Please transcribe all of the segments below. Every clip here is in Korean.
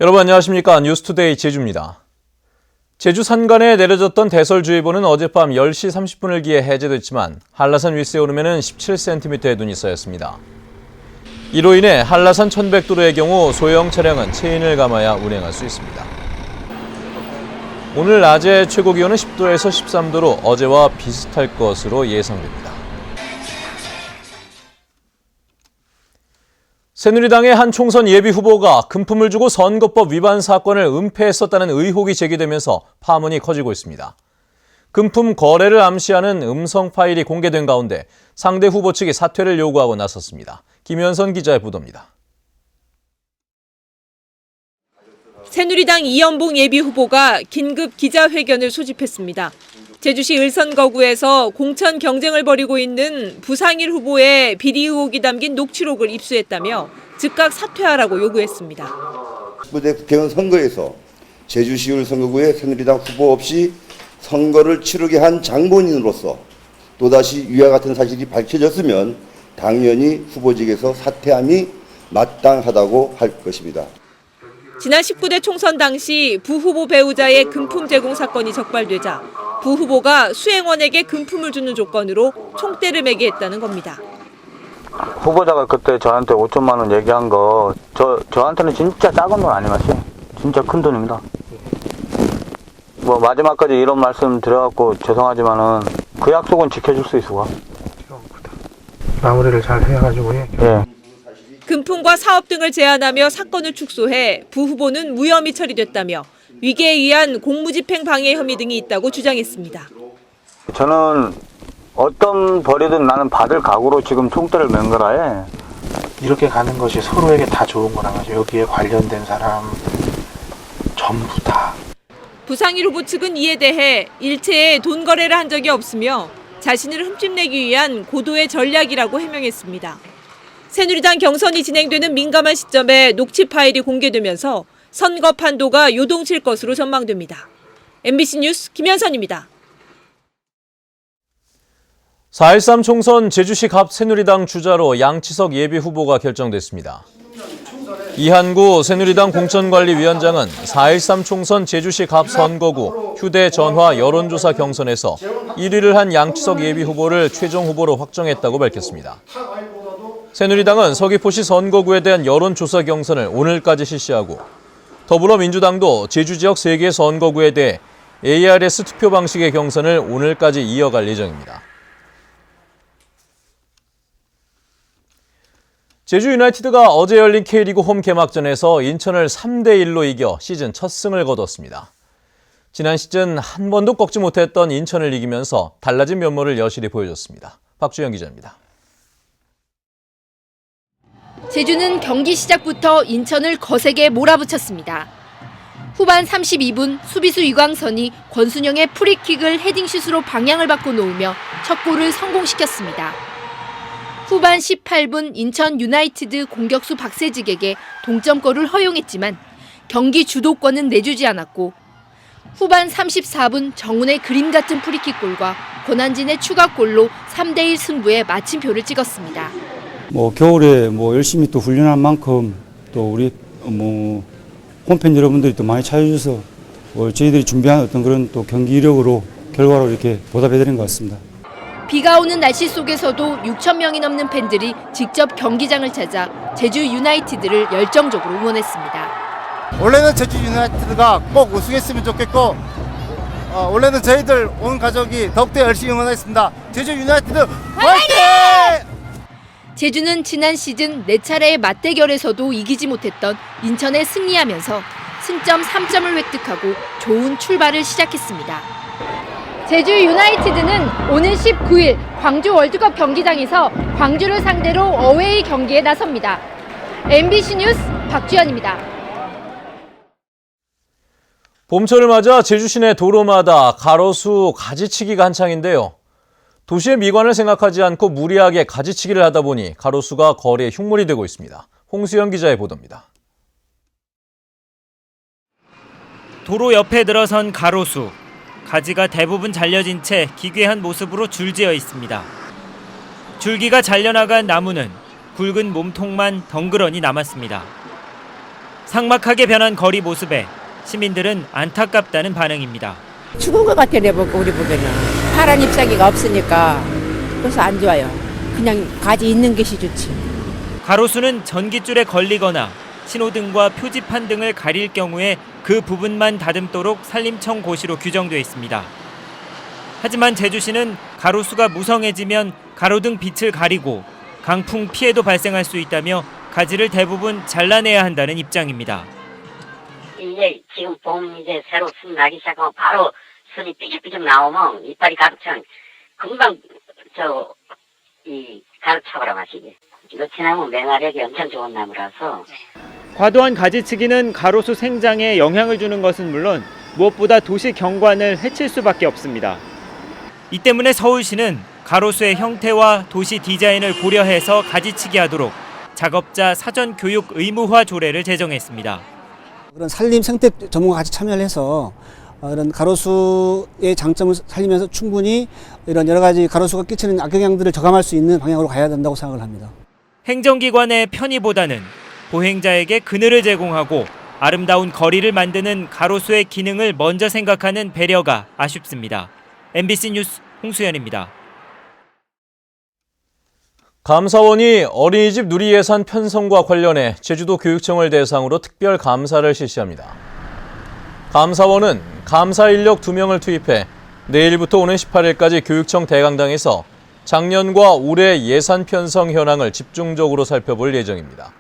여러분 안녕하십니까? 뉴스투데이 제주입니다. 제주 산간에 내려졌던 대설주의보는 어젯밤 10시 30분을 기해 해제됐지만 한라산 윗세 오름에는 17cm의 눈이 쌓였습니다. 이로 인해 한라산 1100도로의 경우 소형 차량은 체인을 감아야 운행할 수 있습니다. 오늘 낮에 최고 기온은 10도에서 13도로 어제와 비슷할 것으로 예상됩니다. 새누리당의 한 총선 예비후보가 금품을 주고 선거법 위반 사건을 은폐했었다는 의혹이 제기되면서 파문이 커지고 있습니다. 금품 거래를 암시하는 음성 파일이 공개된 가운데 상대 후보 측이 사퇴를 요구하고 나섰습니다. 김현선 기자의 보도입니다. 새누리당 이연봉 예비후보가 긴급 기자회견을 소집했습니다. 제주시 을선거구에서 공천 경쟁을 벌이고 있는 부상일 후보의 비리 의혹이 담긴 녹취록을 입수했다며 즉각 사퇴하라고 요구했습니다. 부대 국회의원 선거에서 제주시 을선거구의 새누리당 후보 없이 선거를 치르게 한 장본인으로서 또다시 위와 같은 사실이 밝혀졌으면 당연히 후보직에서 사퇴함이 마땅하다고 할 것입니다. 지난 19대 총선 당시 부 후보 배우자의 금품 제공 사건이 적발되자 부 후보가 수행원에게 금품을 주는 조건으로 총대를 매게 했다는 겁니다. 후보자가 그때 저한테 5천만 원 얘기한 거 저한테는 진짜 작은 돈 아니겠어요? 진짜 큰 돈입니다. 뭐 마지막까지 이런 말씀 드려갖고 죄송하지만은 그 약속은 지켜줄 수 있을까? 마무리를 잘 해가지고 예. 금품과 사업 등을 제한하며 사건을 축소해 부 후보는 무혐의 처리됐다며 위계에 의한 공무집행 방해 혐의 등이 있다고 주장했습니다. 저는 어떤 벌이든 나는 받을 각오로 지금 총대를 맨 거라에 이렇게 가는 것이 서로에게 다 좋은 거란 거죠. 여기에 관련된 사람 전부 다. 부상일 후보 측은 이에 대해 일체의 돈 거래를 한 적이 없으며 자신을 흠집내기 위한 고도의 전략이라고 해명했습니다. 새누리당 경선이 진행되는 민감한 시점에 녹취 파일이 공개되면서 선거 판도가 요동칠 것으로 전망됩니다. MBC 뉴스 김현선입니다. 4.13 총선 제주시 갑 새누리당 주자로 양치석 예비후보가 결정됐습니다. 이한구 새누리당 공천관리위원장은 4.13 총선 제주시 갑 선거구 휴대전화 여론조사 경선에서 1위를 한 양치석 예비후보를 최종 후보로 확정했다고 밝혔습니다. 새누리당은 서귀포시 선거구에 대한 여론조사 경선을 오늘까지 실시하고 더불어민주당도 제주 지역 3개 선거구에 대해 ARS 투표 방식의 경선을 오늘까지 이어갈 예정입니다. 제주 유나이티드가 어제 열린 K리그 홈 개막전에서 인천을 3대1로 이겨 시즌 첫 승을 거뒀습니다. 지난 시즌 한 번도 꺾지 못했던 인천을 이기면서 달라진 면모를 여실히 보여줬습니다. 박주영 기자입니다. 제주는 경기 시작부터 인천을 거세게 몰아붙였습니다. 후반 32분 수비수 이광선이 권순영의 프리킥을 헤딩슛으로 방향을 바꿔 놓으며 첫 골을 성공시켰습니다. 후반 18분 인천 유나이티드 공격수 박세직에게 동점골을 허용했지만 경기 주도권은 내주지 않았고 후반 34분 정훈의 그림 같은 프리킥골과 권한진의 추가골로 3대1 승부에 마침표를 찍었습니다. 겨울에 열심히 또 훈련한 만큼 또 우리 홈팬 여러분들이 또 많이 찾아주셔서 저희들이 준비한 어떤 그런 또 경기 이력으로 결과로 이렇게 보답해드린 것 같습니다. 비가 오는 날씨 속에서도 6천 명이 넘는 팬들이 직접 경기장을 찾아 제주 유나이티드를 열정적으로 응원했습니다. 원래는 제주 유나이티드가 꼭 우승했으면 좋겠고 원래는 저희들 온 가족이 더욱더 열심히 응원하겠습니다. 제주 유나이티드 화이팅! 제주는 지난 시즌 4차례의 맞대결에서도 이기지 못했던 인천에 승리하면서 승점 3점을 획득하고 좋은 출발을 시작했습니다. 제주 유나이티드는 오는 19일 광주 월드컵 경기장에서 광주를 상대로 어웨이 경기에 나섭니다. MBC 뉴스 박주연입니다. 봄철을 맞아 제주 시내 도로마다 가로수 가지치기가 한창인데요. 도시의 미관을 생각하지 않고 무리하게 가지치기를 하다 보니 가로수가 거리에 흉물이 되고 있습니다. 홍수영 기자의 보도입니다. 도로 옆에 들어선 가로수. 가지가 대부분 잘려진 채 기괴한 모습으로 줄지어 있습니다. 줄기가 잘려나간 나무는 굵은 몸통만 덩그러니 남았습니다. 삭막하게 변한 거리 모습에 시민들은 안타깝다는 반응입니다. 죽은 것 같아, 우리 보기에는. 파란 잎사귀가 없으니까 그래서 안 좋아요. 그냥 가지 있는 것이 좋지. 가로수는 전깃줄에 걸리거나 신호등과 표지판 등을 가릴 경우에 그 부분만 다듬도록 산림청 고시로 규정되어 있습니다. 하지만 제주시는 가로수가 무성해지면 가로등 빛을 가리고 강풍 피해도 발생할 수 있다며 가지를 대부분 잘라내야 한다는 입장입니다. 이제 지금 봄 이제 새로 순 나기 시작하면 바로 순이 삐죽삐죽 나오면 이빨이 가득차면 금방 이 가로차버려 마시게. 이거 지나면 맹활약이 엄청 좋은 나무라서. 과도한 가지치기는 가로수 생장에 영향을 주는 것은 물론 무엇보다 도시 경관을 해칠 수밖에 없습니다. 이 때문에 서울시는 가로수의 형태와 도시 디자인을 고려해서 가지치기 하도록 작업자 사전 교육 의무화 조례를 제정했습니다. 그런 산림 생태 전문가 같이 참여를 해서 이런 가로수의 장점을 살리면서 충분히 이런 여러 가지 가로수가 끼치는 악영향들을 저감할 수 있는 방향으로 가야 된다고 생각을 합니다. 행정기관의 편의보다는 보행자에게 그늘을 제공하고 아름다운 거리를 만드는 가로수의 기능을 먼저 생각하는 배려가 아쉽습니다. MBC 뉴스 홍수연입니다. 감사원이 어린이집 누리예산 편성과 관련해 제주도 교육청을 대상으로 특별 감사를 실시합니다. 감사원은 감사 인력 2명을 투입해 내일부터 오는 18일까지 교육청 대강당에서 작년과 올해 예산 편성 현황을 집중적으로 살펴볼 예정입니다.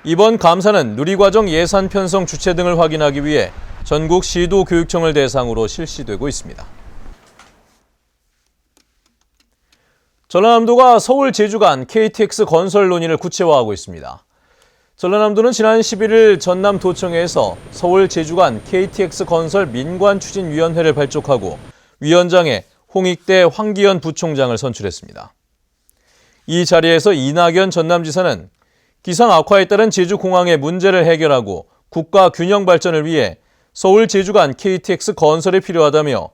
이번 감사는 누리과정 예산 편성 주체 등을 확인하기 위해 전국 시도 교육청을 대상으로 실시되고 있습니다. 전라남도가 서울 제주 간 KTX 건설 논의를 구체화하고 있습니다. 전라남도는 지난 11일 전남도청에서 서울 제주 간 KTX 건설 민관추진위원회를 발족하고 위원장에 홍익대 황기현 부총장을 선출했습니다. 이 자리에서 이낙연 전남지사는 기상 악화에 따른 제주공항의 문제를 해결하고 국가 균형 발전을 위해 서울 제주 간 KTX 건설이 필요하다며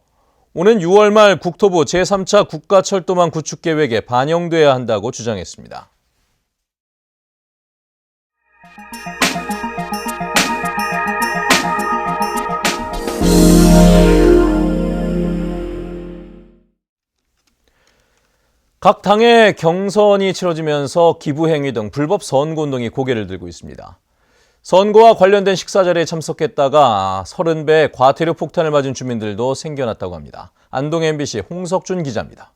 오는 6월 말 국토부 제3차 국가철도망 구축 계획에 반영돼야 한다고 주장했습니다. 각 당의 경선이 치러지면서 기부행위 등 불법 선거운동이 고개를 들고 있습니다. 선거와 관련된 식사 자리에 참석했다가 30배의 과태료 폭탄을 맞은 주민들도 생겨났다고 합니다. 안동 MBC 홍석준 기자입니다.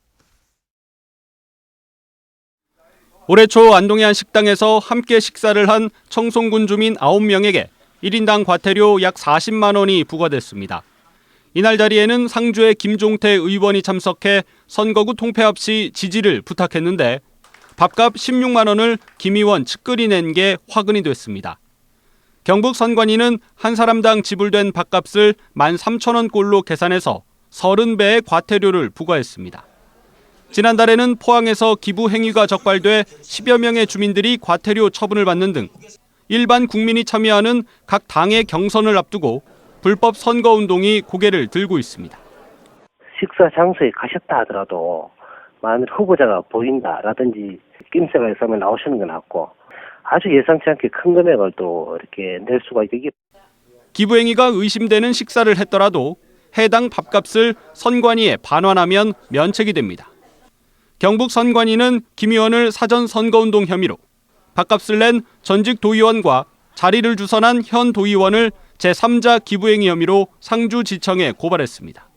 올해 초 안동의 한 식당에서 함께 식사를 한 청송군 주민 9명에게 1인당 과태료 약 40만 원이 부과됐습니다. 이날 자리에는 상주의 김종태 의원이 참석해 선거구 통폐합 시 지지를 부탁했는데 밥값 16만 원을 김 의원 측근이 낸 게 화근이 됐습니다. 경북 선관위는 한 사람당 지불된 밥값을 13,000원꼴로 계산해서 30배의 과태료를 부과했습니다. 지난달에는 포항에서 기부 행위가 적발돼 10여 명의 주민들이 과태료 처분을 받는 등 일반 국민이 참여하는 각 당의 경선을 앞두고 불법 선거운동이 고개를 들고 있습니다. 식사 장소에 가셨다 하더라도 만일 후보자가 보인다라든지 낌새가 있으면 나오시는 게 낫고 아주 예상치 않게 큰 금액을 또 이렇게 낼 수가 있게. 기부행위가 의심되는 식사를 했더라도 해당 밥값을 선관위에 반환하면 면책이 됩니다. 경북 선관위는 김 의원을 사전 선거운동 혐의로, 밥값을 낸 전직 도의원과 자리를 주선한 현 도의원을 제3자 기부행위 혐의로 상주지청에 고발했습니다.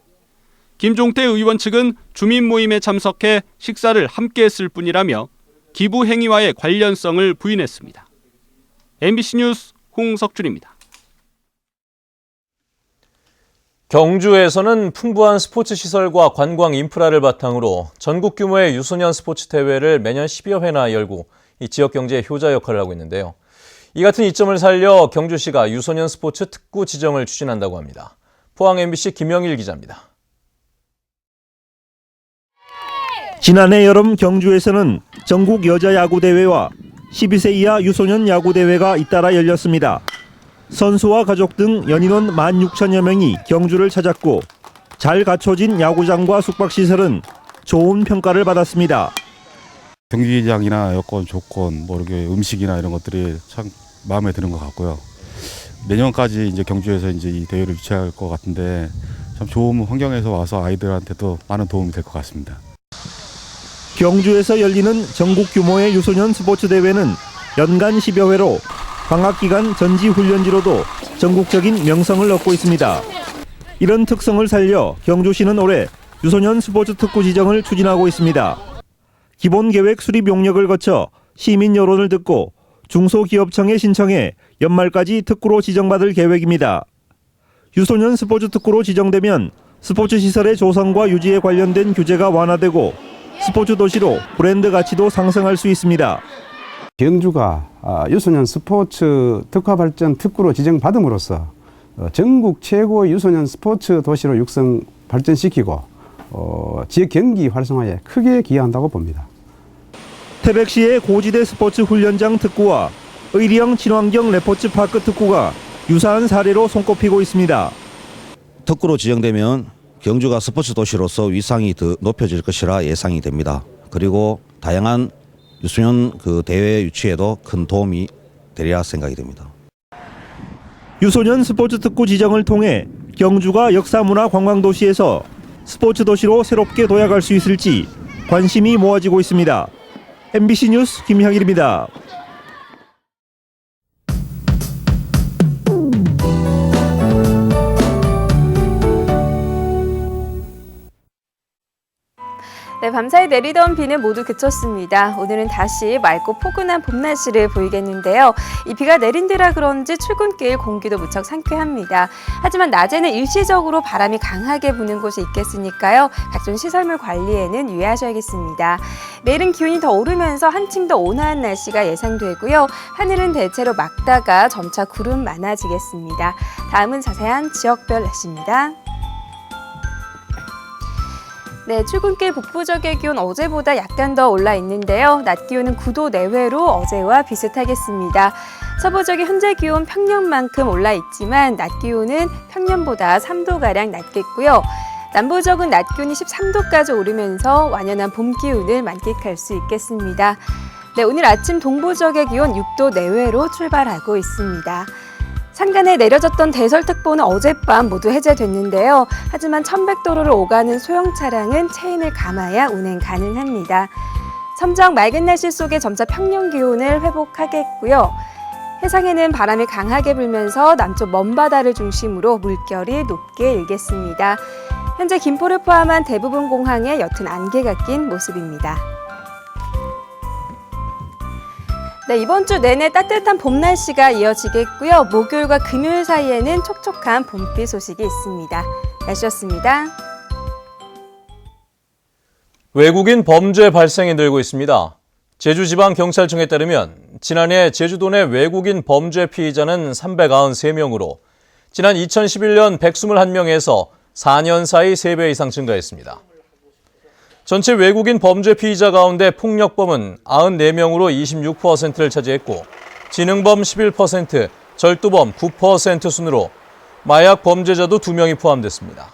김종태 의원 측은 주민 모임에 참석해 식사를 함께 했을 뿐이라며 기부 행위와의 관련성을 부인했습니다. MBC 뉴스 홍석준입니다. 경주에서는 풍부한 스포츠 시설과 관광 인프라를 바탕으로 전국 규모의 유소년 스포츠 대회를 매년 10여 회나 열고 이 지역 경제의 효자 역할을 하고 있는데요. 이 같은 이점을 살려 경주시가 유소년 스포츠 특구 지정을 추진한다고 합니다. 포항 MBC 김영일 기자입니다. 지난해 여름 경주에서는 전국 여자야구대회와 12세 이하 유소년 야구대회가 잇따라 열렸습니다. 선수와 가족 등 연인원 16,000여 명이 경주를 찾았고 잘 갖춰진 야구장과 숙박시설은 좋은 평가를 받았습니다. 경기장이나 여건, 조건, 이렇게 음식이나 이런 것들이 참 마음에 드는 것 같고요. 내년까지 이제 경주에서 이제 이 대회를 유치할 것 같은데 참 좋은 환경에서 와서 아이들한테도 많은 도움이 될 것 같습니다. 경주에서 열리는 전국 규모의 유소년 스포츠 대회는 연간 10여 회로 방학 기간 전지 훈련지로도 전국적인 명성을 얻고 있습니다. 이런 특성을 살려 경주시는 올해 유소년 스포츠 특구 지정을 추진하고 있습니다. 기본 계획 수립 용역을 거쳐 시민 여론을 듣고 중소기업청에 신청해 연말까지 특구로 지정받을 계획입니다. 유소년 스포츠 특구로 지정되면 스포츠 시설의 조성과 유지에 관련된 규제가 완화되고 스포츠 도시로 브랜드 가치도 상승할 수 있습니다. 경주가 유소년 스포츠 특화 발전 특구로 지정받음으로써 전국 최고의 유소년 스포츠 도시로 육성 발전시키고 지역 경기 활성화에 크게 기여한다고 봅니다. 태백시의 고지대 스포츠 훈련장 특구와 의리형 친환경 레포츠 파크 특구가 유사한 사례로 손꼽히고 있습니다. 특구로 지정되면 경주가 스포츠 도시로서 위상이 더 높여질 것이라 예상이 됩니다. 그리고 다양한 유소년 대회 유치에도 큰 도움이 되리라 생각이 됩니다. 유소년 스포츠 특구 지정을 통해 경주가 역사문화 관광도시에서 스포츠 도시로 새롭게 도약할 수 있을지 관심이 모아지고 있습니다. MBC 뉴스 김향일입니다. 네, 밤사이 내리던 비는 모두 그쳤습니다. 오늘은 다시 맑고 포근한 봄 날씨를 보이겠는데요. 이 비가 내린 데라 그런지 출근길 공기도 무척 상쾌합니다. 하지만 낮에는 일시적으로 바람이 강하게 부는 곳이 있겠으니까요. 각종 시설물 관리에는 유의하셔야겠습니다. 내일은 기온이 더 오르면서 한층 더 온화한 날씨가 예상되고요. 하늘은 대체로 맑다가 점차 구름 많아지겠습니다. 다음은 자세한 지역별 날씨입니다. 네, 출근길 북부 지역의 기온 어제보다 약간 더 올라 있는데요. 낮 기온은 9도 내외로 어제와 비슷하겠습니다. 서부 지역의 현재 기온 평년만큼 올라 있지만 낮 기온은 평년보다 3도가량 낮겠고요. 남부 지역은 낮 기온이 13도까지 오르면서 완연한 봄 기운을 만끽할 수 있겠습니다. 네, 오늘 아침 동부 지역의 기온 6도 내외로 출발하고 있습니다. 산간에 내려졌던 대설특보는 어젯밤 모두 해제됐는데요. 하지만 1100도로를 오가는 소형 차량은 체인을 감아야 운행 가능합니다. 섬적 맑은 날씨 속에 점차 평년 기온을 회복하겠고요. 해상에는 바람이 강하게 불면서 남쪽 먼바다를 중심으로 물결이 높게 일겠습니다. 현재 김포를 포함한 대부분 공항에 옅은 안개가 낀 모습입니다. 네, 이번 주 내내 따뜻한 봄 날씨가 이어지겠고요. 목요일과 금요일 사이에는 촉촉한 봄비 소식이 있습니다. 날씨였습니다. 외국인 범죄 발생이 늘고 있습니다. 제주지방경찰청에 따르면 지난해 제주도 내 외국인 범죄 피의자는 393명으로 지난 2011년 121명에서 4년 사이 3배 이상 증가했습니다. 전체 외국인 범죄 피의자 가운데 폭력범은 94명으로 26%를 차지했고 지능범 11%, 절도범 9% 순으로 마약 범죄자도 2명이 포함됐습니다.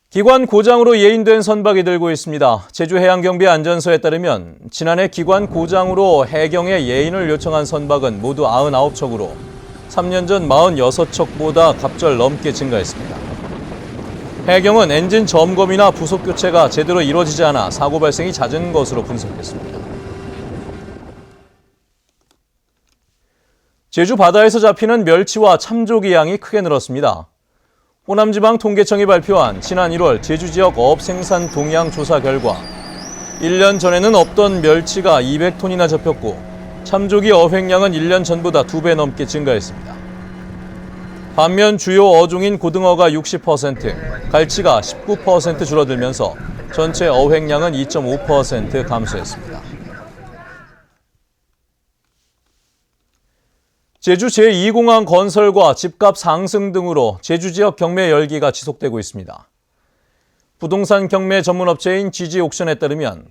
기관 고장으로 예인된 선박이 늘고 있습니다. 제주해양경비 안전소에 따르면 지난해 기관 고장으로 해경에 예인을 요청한 선박은 모두 99척으로 3년 전 46척보다 갑절 넘게 증가했습니다. 해경은 엔진 점검이나 부속 교체가 제대로 이루어지지 않아 사고 발생이 잦은 것으로 분석했습니다. 제주 바다에서 잡히는 멸치와 참조기 양이 크게 늘었습니다. 호남지방 통계청이 발표한 지난 1월 제주 지역 어업 생산 동향 조사 결과 1년 전에는 없던 멸치가 200톤이나 잡혔고 참조기 어획량은 1년 전보다 2배 넘게 증가했습니다. 반면 주요 어종인 고등어가 60%, 갈치가 19% 줄어들면서 전체 어획량은 2.5% 감소했습니다. 제주 제2공항 건설과 집값 상승 등으로 제주 지역 경매 열기가 지속되고 있습니다. 부동산 경매 전문업체인 GG옥션에 따르면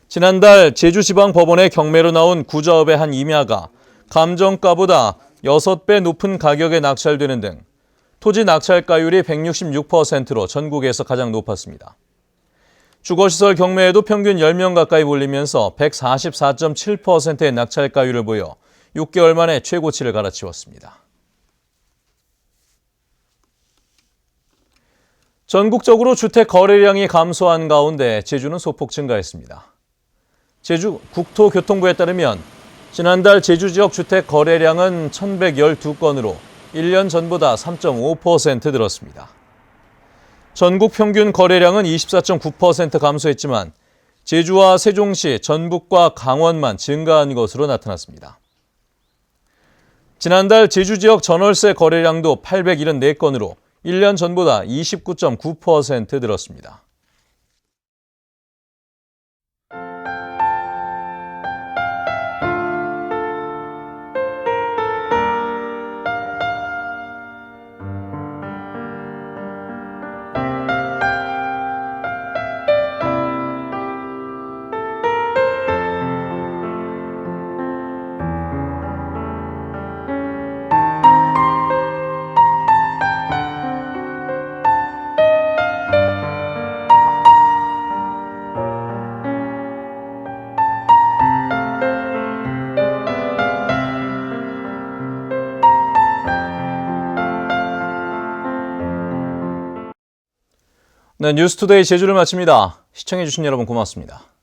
지난달 제주지방법원의 경매로 나온 구자업의 한 임야가 감정가보다 6배 높은 가격에 낙찰되는 등 토지 낙찰가율이 166%로 전국에서 가장 높았습니다. 주거시설 경매에도 평균 10명 가까이 몰리면서 144.7%의 낙찰가율을 보여 6개월 만에 최고치를 갈아치웠습니다. 전국적으로 주택 거래량이 감소한 가운데 제주는 소폭 증가했습니다. 제주 국토교통부에 따르면 지난달 제주 지역 주택 거래량은 1,112건으로 1년 전보다 3.5% 늘었습니다. 전국 평균 거래량은 24.9% 감소했지만 제주와 세종시, 전북과 강원만 증가한 것으로 나타났습니다. 지난달 제주 지역 전월세 거래량도 874건으로 1년 전보다 29.9% 늘었습니다. 네, 뉴스투데이 제주를 마칩니다. 시청해주신 여러분 고맙습니다.